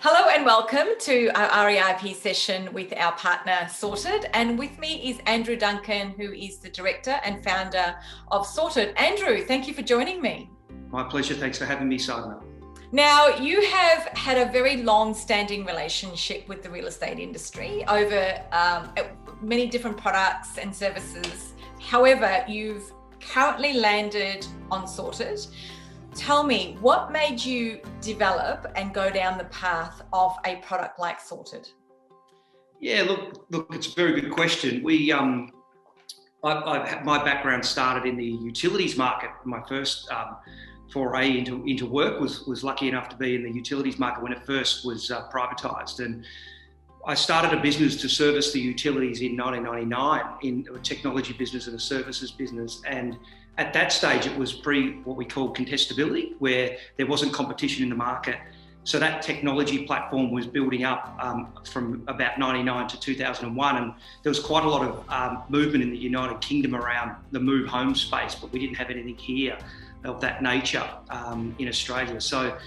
Hello and welcome to our REIP session with our partner Sorted. And with me is Andrew Duncan, who is the director and founder of Sorted. Andrew, thank you for joining me. My pleasure. Thanks for having me, Sadhana. Now, you have had a very long-standing relationship with the real estate industry over many different products and services. However, you've currently landed on Sorted. Tell me, what made you develop and go down the path of a product like Sorted? Yeah, look, it's a very good question. My background started in the utilities market. My first foray into work was lucky enough to be in the utilities market when it first was privatised. And I started a business to service the utilities in 1999 in a technology business and a services business. And at that stage, it was pre what we call contestability, where there wasn't competition in the market. So that technology platform was building up from about 99 to 2001. And there was quite a lot of movement in the United Kingdom around the move home space, but we didn't have anything here of that nature in Australia. So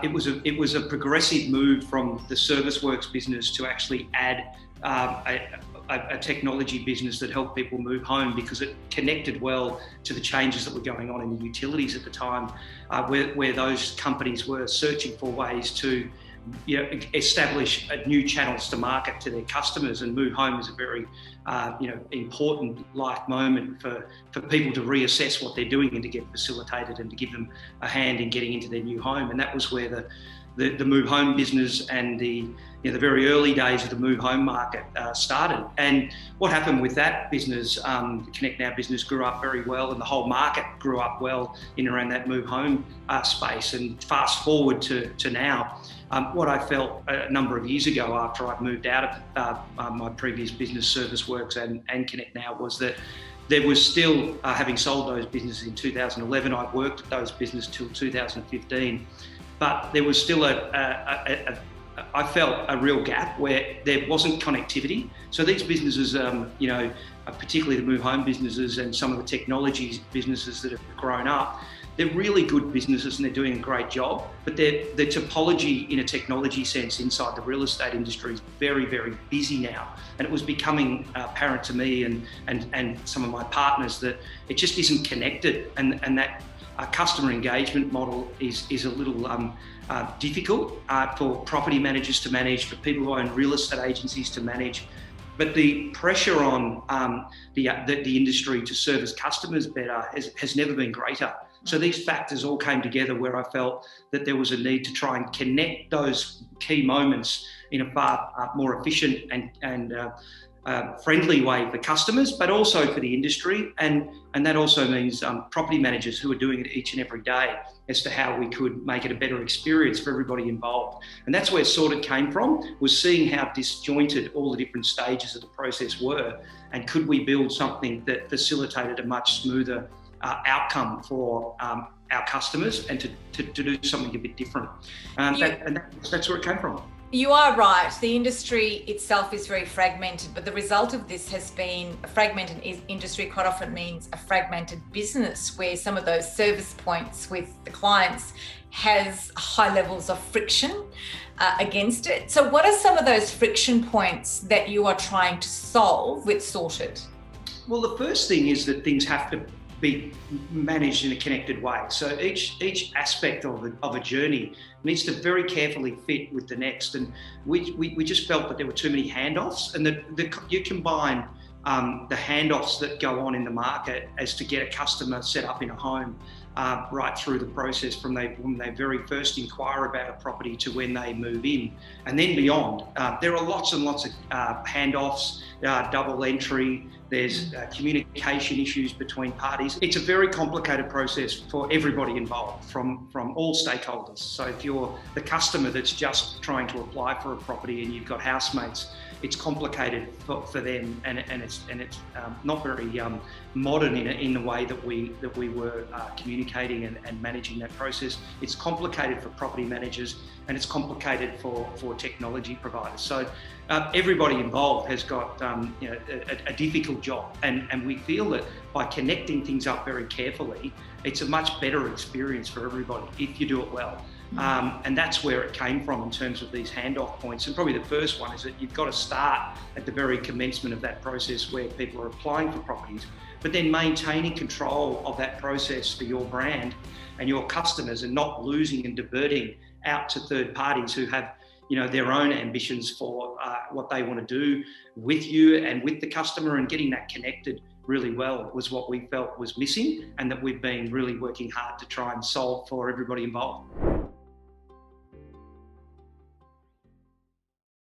it was a progressive move from the service works business to actually add a technology business that helped people move home, because it connected well to the changes that were going on in the utilities at the time, where those companies were searching for ways to establish new channels to market to their customers. And move home is a very important life moment for people to reassess what they're doing and to get facilitated and to give them a hand in getting into their new home. And that was where the move home business and the very early days of the move home market started. And what happened with that business, the Connect Now business grew up very well, and the whole market grew up well in around that move home space. And fast forward to now, what I felt a number of years ago after I'd moved out of my previous business, Service Works and Connect Now, was that there was still, having sold those businesses in 2011, I worked at those businesses till 2015. But there was still I felt a real gap where there wasn't connectivity. So these businesses, particularly the move home businesses and some of the technology businesses that have grown up, they're really good businesses and they're doing a great job. But the topology in a technology sense inside the real estate industry is very, very busy now. And it was becoming apparent to me and some of my partners that it just isn't connected, and that customer engagement model is a little difficult for property managers to manage, for people who own real estate agencies to manage. But the pressure on the industry to service customers better has never been greater. So these factors all came together where I felt that there was a need to try and connect those key moments in a far more efficient and friendly way for customers, but also for the industry. And that also means property managers who are doing it each and every day, as to how we could make it a better experience for everybody involved. And that's where Sorted came from, was seeing how disjointed all the different stages of the process were, and could we build something that facilitated a much smoother outcome for our customers, and to do something a bit different. That's where it came from. You are right. The industry itself is very fragmented, but the result of this has been a fragmented industry. Quite often means a fragmented business, where some of those service points with the clients has high levels of friction against it. So what are some of those friction points that you are trying to solve with Sorted? Well, the first thing is that things have to be managed in a connected way. So each aspect of a journey needs to very carefully fit with the next. And we just felt that there were too many handoffs, and that you combine the handoffs that go on in the market as to get a customer set up in a home, right through the process from when they very first inquire about a property to when they move in, and then beyond. There are lots and lots of handoffs, double entry. There's communication issues between parties. It's a very complicated process for everybody involved, from all stakeholders. So if you're the customer that's just trying to apply for a property and you've got housemates, it's complicated for them, and it's not very modern in the way that we were communicating and managing that process. It's complicated for property managers, and it's complicated for technology providers. So everybody involved has got a difficult job, and we feel that by connecting things up very carefully, it's a much better experience for everybody if you do it well. And that's where it came from in terms of these handoff points. And probably the first one is that you've got to start at the very commencement of that process where people are applying for properties, but then maintaining control of that process for your brand and your customers, and not losing and diverting out to third parties who have, you know, their own ambitions for what they want to do with you and with the customer, and getting that connected really well was what we felt was missing, and that we've been really working hard to try and solve for everybody involved.